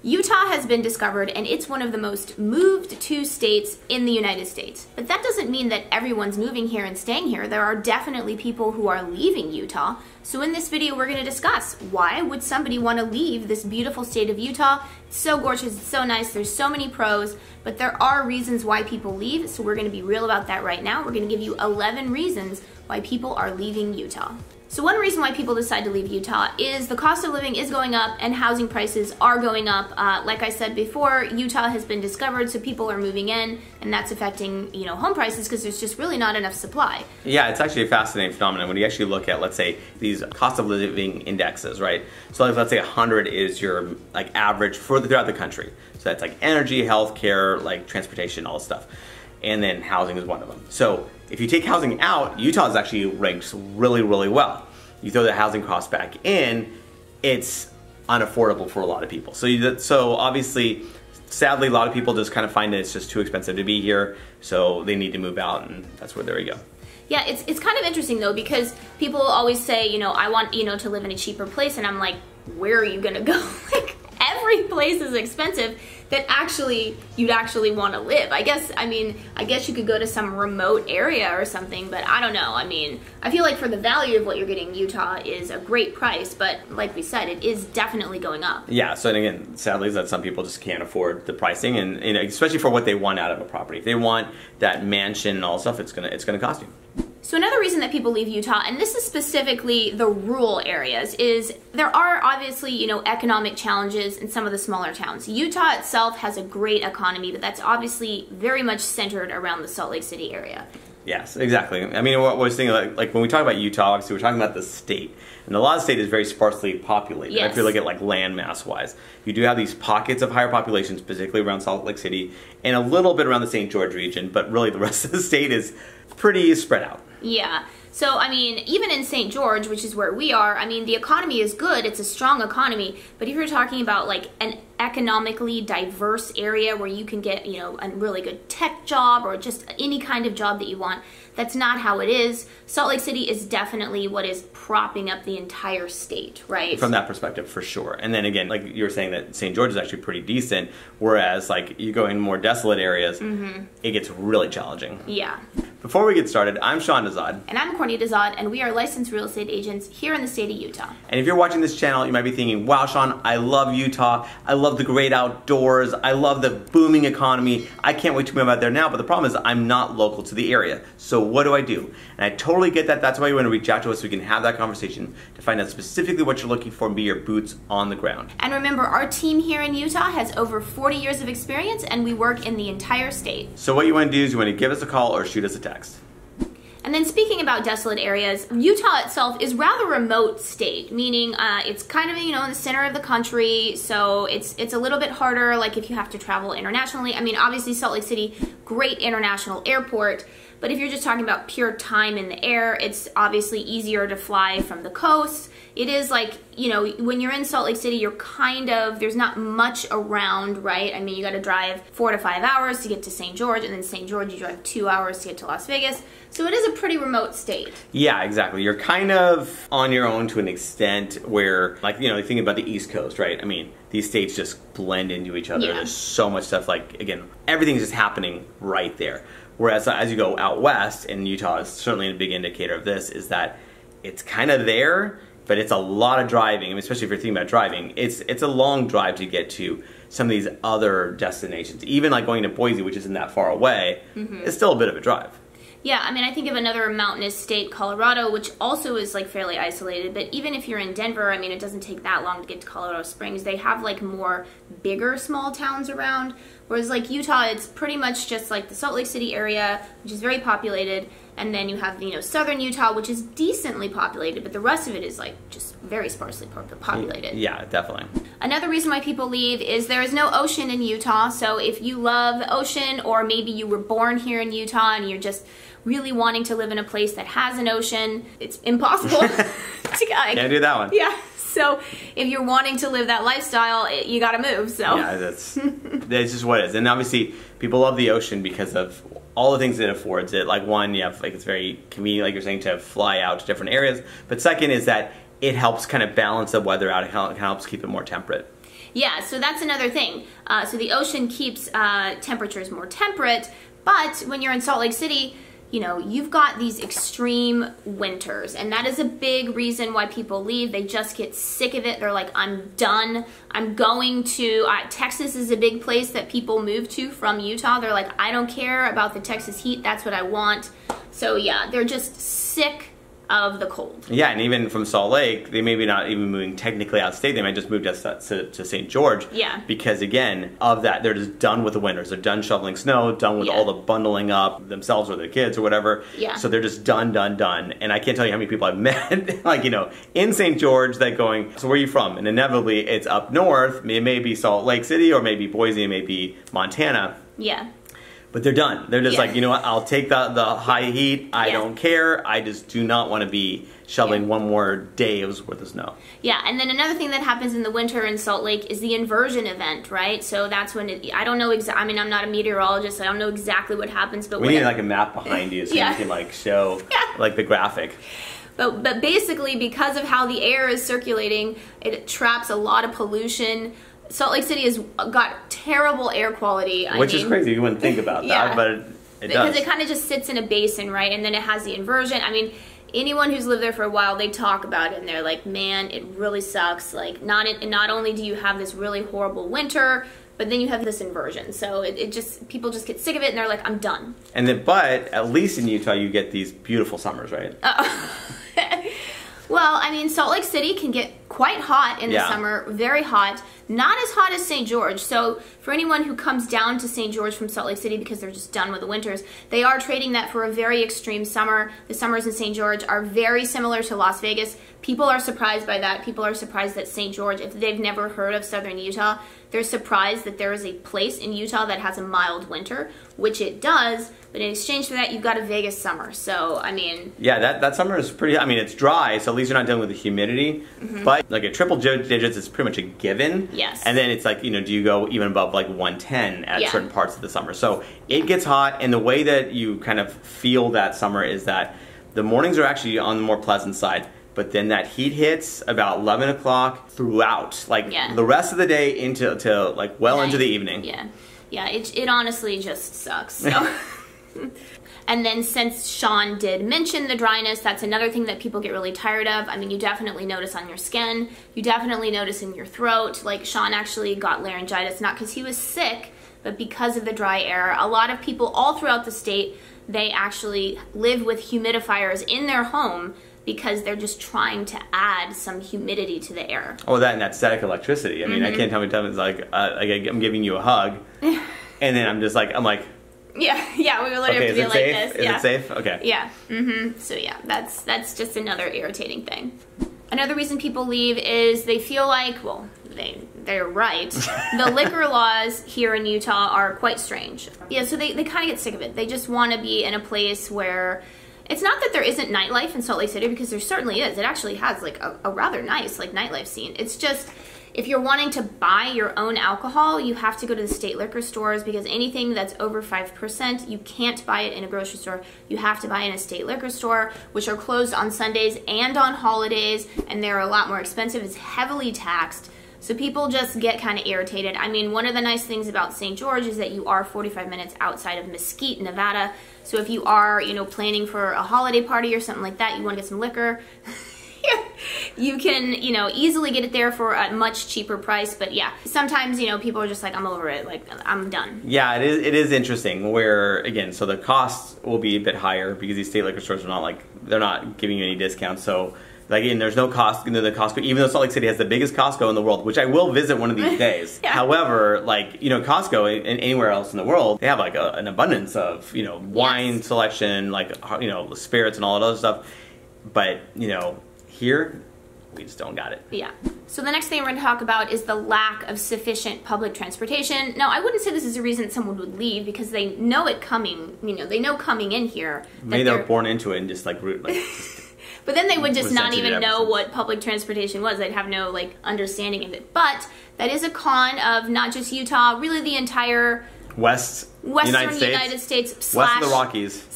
Utah has been discovered and it's one of the most moved to states in the United States. But that doesn't mean that everyone's moving here and staying here. There are definitely people who are leaving Utah. So in this video, we're going to discuss why would somebody want to leave this beautiful state of Utah. It's so gorgeous, it's so nice, there's so many pros, but there are reasons why people leave. So we're going to be real about that right now. We're going to give you 11 reasons why people are leaving Utah. So one reason why people decide to leave Utah is the cost of living is going up and housing prices are going up. Like I said before, Utah has been discovered, so people are moving in, and that's affecting, home prices because there's just really not enough supply. Yeah, it's actually a fascinating phenomenon when you actually look at, let's say, these cost of living indexes, right? So let's say 100 is your average throughout the country. So that's like energy, healthcare, transportation, all this stuff. And then housing is one of them. So if you take housing out, Utah is actually ranks really, really well. You throw the housing cost back in, it's unaffordable for a lot of people. So obviously, sadly, a lot of people just kind of find that it's just too expensive to be here, so they need to move out, and that's where there you go. Yeah, it's kind of interesting though, because people always say, I want, to live in a cheaper place, and I'm like, where are you gonna go? Every place is expensive that you'd actually want to live. I guess you could go to some remote area or something, but I don't know. I feel like for the value of what you're getting, Utah is a great price, but like we said, it is definitely going up. Yeah, so and again, sadly, is that some people just can't afford the pricing, and especially for what they want out of a property. If they want that mansion and all stuff, it's gonna cost you. So another reason that people leave Utah, and this is specifically the rural areas, is there are obviously, economic challenges in some of the smaller towns. Utah itself has a great economy, but that's obviously very much centered around the Salt Lake City area. Yes, exactly. What I was thinking, like when we talk about Utah, obviously we're talking about the state. And a lot of the state is very sparsely populated. Yes. If you look at land mass wise. You do have these pockets of higher populations, particularly around Salt Lake City, and a little bit around the St. George region, but really the rest of the state is pretty spread out. Yeah. So, even in St. George, which is where we are, the economy is good. It's a strong economy. But if you're talking about an economically diverse area where you can get, a really good tech job or just any kind of job that you want, that's not how it is. Salt Lake City is definitely what is propping up the entire state, right? From that perspective, for sure. And then again, like you were saying that St. George is actually pretty decent, whereas you go in more desolate areas, it gets really challenging. Yeah. Before we get started, I'm Sean Azad. And I'm Courtney Azad, and we are licensed real estate agents here in the state of Utah. And if you're watching this channel, you might be thinking, wow, Sean, I love Utah. I love the great outdoors. I love the booming economy. I can't wait to move out there now, but the problem is I'm not local to the area. So what do I do? And I totally get that. That's why you want to reach out to us so we can have that conversation to find out specifically what you're looking for and be your boots on the ground. And remember, our team here in Utah has over 40 years of experience, and we work in the entire state. So what you want to do is you want to give us a call or shoot us a text. And then speaking about desolate areas, Utah itself is rather remote state, meaning it's kind of, in the center of the country, so it's a little bit harder, if you have to travel internationally. Obviously Salt Lake City, great international airport, but if you're just talking about pure time in the air, it's obviously easier to fly from the coast. It is when you're in Salt Lake City, there's not much around, right? You got to drive 4 to 5 hours to get to St. George, and then St. George you drive 2 hours to get to Las Vegas. So it is a pretty remote state. Yeah, exactly. You're kind of on your own to an extent where, thinking about the East Coast, right? These states just blend into each other. Yeah. There's so much stuff, again, everything's just happening right there. Whereas as you go out west, and Utah is certainly a big indicator of this, is that it's kind of there, but it's a lot of driving, especially if you're thinking about driving. It's a long drive to get to some of these other destinations. Even going to Boise, which isn't that far away, is still a bit of a drive. Yeah, I think of another mountainous state, Colorado, which also is fairly isolated, but even if you're in Denver, it doesn't take that long to get to Colorado Springs. They have more bigger small towns around, whereas Utah, it's pretty much just the Salt Lake City area, which is very populated, and then you have, southern Utah, which is decently populated, but the rest of it is just very sparsely populated. Yeah, definitely. Another reason why people leave is there is no ocean in Utah, so if you love the ocean, or maybe you were born here in Utah and you're just really wanting to live in a place that has an ocean, it's impossible to Can't do that one. Yeah. So if you're wanting to live that lifestyle, you gotta move, so. Yeah, that's just what it is. And obviously, people love the ocean because of all the things it affords it. One, you have, it's very convenient, you're saying, to fly out to different areas. But second is that it helps kind of balance the weather out. It helps keep it more temperate. Yeah, so that's another thing. So the ocean keeps temperatures more temperate, but when you're in Salt Lake City, you know, you've got these extreme winters, and that is a big reason why people leave. They just get sick of it. They're like, I'm done. I'm going to, Texas is a big place that people move to from Utah. They're like, I don't care about the Texas heat. That's what I want. So yeah, they're just sick of the cold. Yeah, and even from Salt Lake, they may be not even moving technically out of state. They might just move to St. George. Yeah. Because again, of that, they're just done with the winters. They're done shoveling snow, done with all the bundling up themselves or their kids or whatever. Yeah. So they're just done. And I can't tell you how many people I've met, like, you know, in St. George that going, so where are you from? And inevitably it's up north. It may be Salt Lake City or maybe Boise, maybe Montana. Yeah. But they're done. They're just like, you know what, I'll take the high heat. I don't care. I just do not want to be shoveling one more day worth of snow. Yeah, and then another thing that happens in the winter in Salt Lake is the inversion event, right? So that's when I don't know I mean, I'm not a meteorologist, so I don't know exactly what happens, but we need like a map behind you so you can like show like the graphic. But basically, because of how the air is circulating, it traps a lot of pollution. Salt Lake City has got terrible air quality. Which is crazy. You wouldn't think about that, but it does. Because it kind of just sits in a basin, right? And then it has the inversion. I mean, anyone who's lived there for a while, they talk about it, and they're like, man, it really sucks. Like, not only do you have this really horrible winter, but then you have this inversion. So people just get sick of it, and they're like, I'm done. And then, but at least in Utah, you get these beautiful summers, right? Well, I mean, Salt Lake City can get quite hot in the summer, very hot. Not as hot as St. George. So for anyone who comes down to St. George from Salt Lake City because they're just done with the winters, they are trading that for a very extreme summer. The summers in St. George are very similar to Las Vegas. People are surprised by that. People are surprised that St. George, if they've never heard of southern Utah, they're surprised that there is a place in Utah that has a mild winter, which it does, but in exchange for that, you've got a Vegas summer. So, I mean... Yeah, that summer is pretty... I mean, it's dry, so at least you're not dealing with the humidity, but like a triple digits is pretty much a given. Yes. And then it's like, you know, do you go even above like 110 at certain parts of the summer? So it gets hot, and the way that you kind of feel that summer is that the mornings are actually on the more pleasant side. But then that heat hits about 11 o'clock throughout, like the rest of the day into like well into the evening. Yeah, it honestly just sucks. So. And then since Sean did mention the dryness, that's another thing that people get really tired of. I mean, you definitely notice on your skin. You definitely notice in your throat. Like Sean actually got laryngitis, not because he was sick, but because of the dry air. A lot of people all throughout the state, they actually live with humidifiers in their home because they're just trying to add some humidity to the air. Oh, that and that static electricity. I mean, I can't tell me it's like I'm giving you a hug, and then I'm like. Yeah, we literally have to be like safe? this. Is it safe? Okay. Yeah. So yeah, that's just another irritating thing. Another reason people leave is they feel like, well, they're right. The liquor laws here in Utah are quite strange. Yeah, so they kind of get sick of it. They just want to be in a place where it's not that there isn't nightlife in Salt Lake City, because there certainly is. It actually has like a rather nice like nightlife scene. It's just if you're wanting to buy your own alcohol, you have to go to the state liquor stores, because anything that's over 5%, you can't buy it in a grocery store. You have to buy it in a state liquor store, which are closed on Sundays and on holidays, and they're a lot more expensive. It's heavily taxed. So people just get kind of irritated. I mean, one of the nice things about St. George is that you are 45 minutes outside of Mesquite, Nevada. So if you are, you know, planning for a holiday party or something like that, you want to get some liquor, you can, you know, easily get it there for a much cheaper price. But yeah, sometimes, you know, people are just like, I'm over it, like, I'm done. Yeah, it is interesting where, again, so the costs will be a bit higher because these state liquor stores are not like, they're not giving you any discounts. So like, again, there's no cost into the Costco, even though Salt Lake City has the biggest Costco in the world, which I will visit one of these days. However, like, you know, Costco and anywhere else in the world, they have like an abundance of, you know, wine selection, like, you know, spirits and all that other stuff. But, you know, here, we just don't got it. Yeah. So the next thing we're going to talk about is the lack of sufficient public transportation. Now, I wouldn't say this is a reason someone would leave, because they know it coming, you know, they know coming in here. Maybe they're born into it and just like, but then they would just not even know what public transportation was. They'd have no like understanding of it. But that is a con of not just Utah, really the entire Western United United States west of the Rockies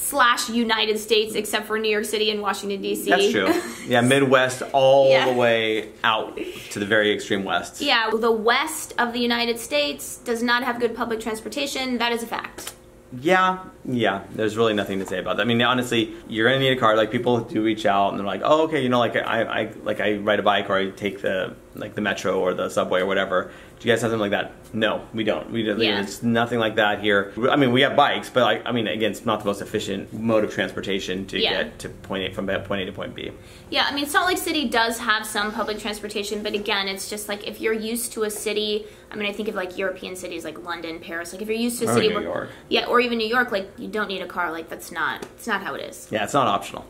/ United States, except for New York City and Washington, D.C. That's true. Yeah, Midwest all the way out to the very extreme west. Yeah, the west of the United States does not have good public transportation. That is a fact. Yeah, there's really nothing to say about that. I mean, honestly, you're gonna need a car. Like, people do reach out and they're like, oh, okay, you know, like I ride a bike, or I take the metro or the subway or whatever. Do you guys have something like that? No, we don't. There's nothing like that here. I mean, we have bikes, but I mean, again, it's not the most efficient mode of transportation to get to point A from point A to point B. Yeah, I mean, Salt Lake City does have some public transportation, but again, it's just like if you're used to a city. I mean, I think of like European cities like London, Paris. Like if you're used to a city, New York. Yeah, or even New York, like you don't need a car. Like it's not how it is. Yeah, it's not optional.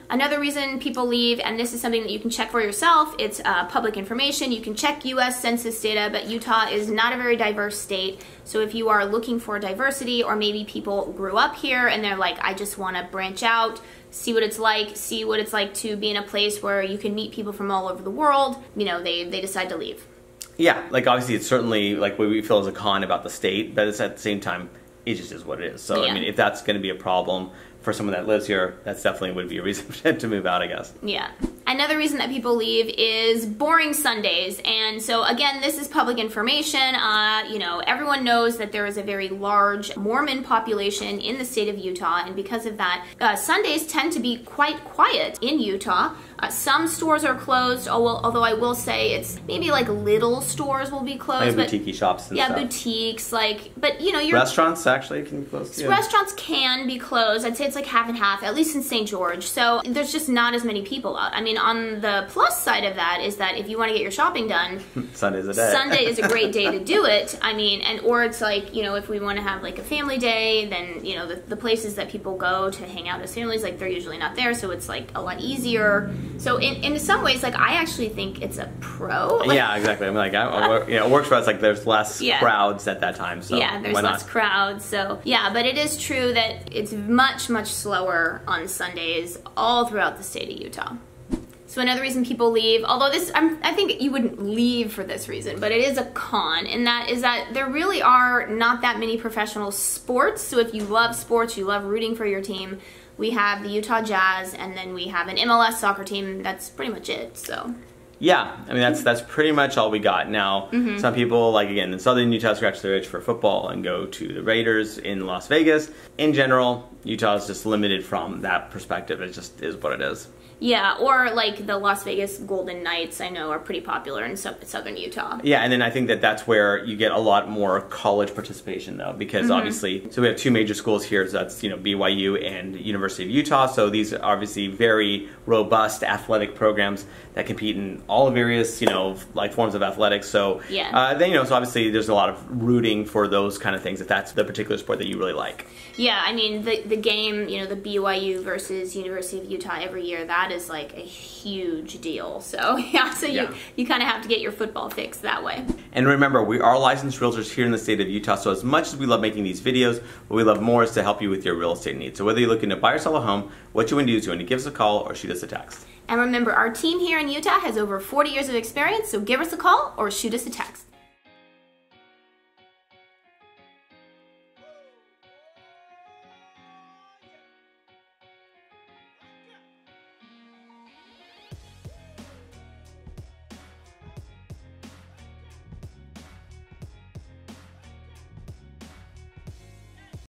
Another reason people leave, and this is something that you can check for yourself. It's public information. You can check U.S. Census data, but Utah is not a very diverse state. So if you are looking for diversity, or maybe people grew up here and they're like, I just want to branch out, see what it's like to be in a place where you can meet people from all over the world, you know, they decide to leave. Yeah, like obviously it's certainly like what we feel is a con about the state, but it's at the same time, it just is what it is. So I mean, if that's going to be a problem for someone that lives here, that's definitely would be a reason to move out, I guess. Yeah. Another reason that people leave is boring Sundays. And so again, this is public information. You know, everyone knows that there is a very large Mormon population in the state of Utah, and because of that, Sundays tend to be quite quiet in Utah. Some stores are closed, although I will say it's maybe like little stores will be closed. Like boutique shops and stuff. Yeah, boutiques, like, but you know, restaurants actually can be closed too. Restaurants can be closed. I'd say it's like half and half, at least in St. George. So there's just not as many people out. I mean, on the plus side of that is that if you want to get your shopping done, Sunday's a day. Sunday is a great day to do it. I mean, or it's like, you know, if we want to have like a family day, then, you know, the places that people go to hang out as families, like they're usually not there, so it's like a lot easier. So in some ways, like, I actually think it's a pro. Like, yeah, exactly. I'm like, you know, it works for us. Like, there's less crowds at that time. So yeah, there's less crowds. So yeah, but it is true that it's much, much slower on Sundays all throughout the state of Utah. So another reason people leave, although this, I think you wouldn't leave for this reason, but it is a con, and that is that there really are not that many professional sports. So if you love sports, you love rooting for your team, we have the Utah Jazz, and then we have an MLS soccer team. That's pretty much it. So yeah, I mean, that's pretty much all we got. Now, some people, like, again, in southern Utah, scratch their itch for football and go to the Raiders in Las Vegas. In general, Utah is just limited from that perspective. It just is what it is. Yeah, or like the Las Vegas Golden Knights, I know, are pretty popular in southern Utah. Yeah, and then I think that's where you get a lot more college participation, though, because obviously, so we have two major schools here, so that's, you know, BYU and University of Utah, so these are obviously very robust athletic programs that compete in all various, you know, like forms of athletics, so then, you know, so obviously there's a lot of rooting for those kind of things if that's the particular sport that you really like. Yeah, I mean, the game, you know, the BYU versus University of Utah every year, that is like a huge deal. So yeah, so you kind of have to get your football fix that way. And remember, we are licensed realtors here in the state of Utah, so as much as we love making these videos, what we love more is to help you with your real estate needs. So whether you're looking to buy or sell a home, what you want to do is you want to give us a call or shoot us a text. And remember, our team here in Utah has over 40 years of experience, so give us a call or shoot us a text.